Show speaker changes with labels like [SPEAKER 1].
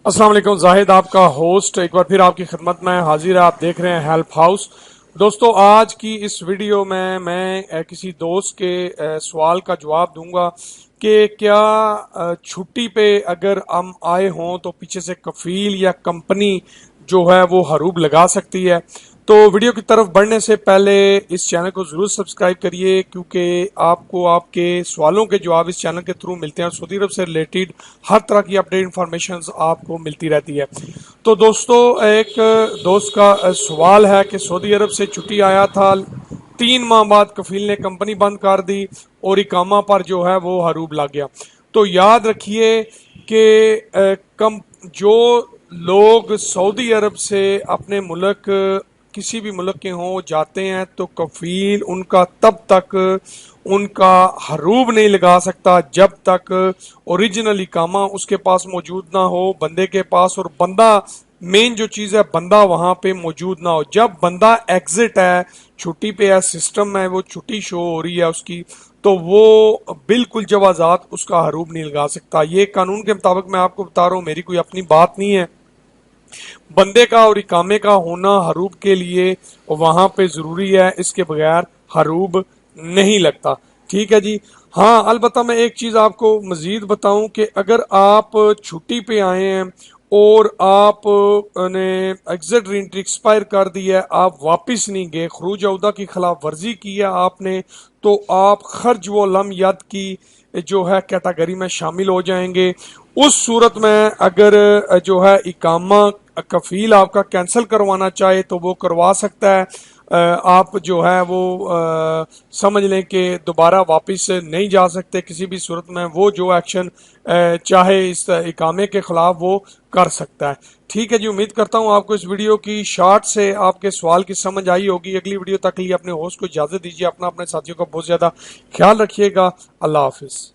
[SPEAKER 1] अस्सलाम वालेकुम, जाहिद आपका होस्ट एक बार फिर आपकी खिदमत में हाजिर है। आप देख रहे हैं हेल्प हाउस। दोस्तों, आज की इस वीडियो में मैं किसी दोस्त के सवाल का जवाब दूंगा कि क्या छुट्टी पे अगर हम आए हों तो पीछे से कफील या कंपनी जो है वो हरूब लगा सकती है। तो वीडियो की तरफ बढ़ने से पहले इस चैनल को जरूर सब्सक्राइब करिए, क्योंकि आपको आपके सवालों के जवाब इस चैनल के थ्रू मिलते हैं और सऊदी अरब से रिलेटेड हर तरह की अपडेट इंफॉर्मेशन आपको मिलती रहती है। तो दोस्तों, एक दोस्त का सवाल है कि सऊदी अरब से छुट्टी आया था, 3 माह बाद कफील ने कंपनी बंद कर दी और इकामा पर जो है वो हरूब लग गया। तो याद रखिए कि कम जो लोग सऊदी अरब से अपने मुल्क किसी भी मुल्क के हों जाते हैं तो कफील उनका तब तक उनका हरूब नहीं लगा सकता जब तक ओरिजिनल इकामा उसके पास मौजूद ना हो बंदे के पास, और बंदा मेन जो चीज़ है बंदा वहां पे मौजूद ना हो। जब बंदा एग्जिट है, छुट्टी पे है, सिस्टम में वो छुट्टी शो हो रही है उसकी, तो वो बिल्कुल जवाजात उसका हरूब नहीं लगा सकता। ये कानून के मुताबिक मैं आपको बता रहा हूँ, मेरी कोई अपनी बात नहीं है। बंदे का और इकामे का होना हरूब के लिए वहां पे जरूरी है, इसके बगैर हरूब नहीं लगता। ठीक है जी। हाँ, अलबत्ता मैं एक चीज आपको मजीद बताऊं कि अगर आप छुट्टी पे आए हैं और आप ने एग्जिट रीएंट्री एक्सपायर कर दी है, आप वापस नहीं गए, खरूज औदा की खिलाफ वर्जी की है आपने, तो आप खर्ज व लम यद की जो है कैटेगरी में शामिल हो जाएंगे। उस सूरत में अगर जो है इकामा कफील आपका कैंसिल करवाना चाहे तो वो करवा सकता है। आप जो है वो समझ लें कि दोबारा वापस नहीं जा सकते किसी भी सूरत में। वो जो एक्शन चाहे इस इकामे के खिलाफ वो कर सकता है। ठीक है जी, उम्मीद करता हूँ आपको इस वीडियो की शॉर्ट से आपके सवाल की समझ आई होगी। अगली वीडियो तक के लिए अपने होस्ट को इजाजत दीजिए। अपना अपने साथियों का बहुत ज्यादा ख्याल रखिएगा। अल्लाह हाफिज।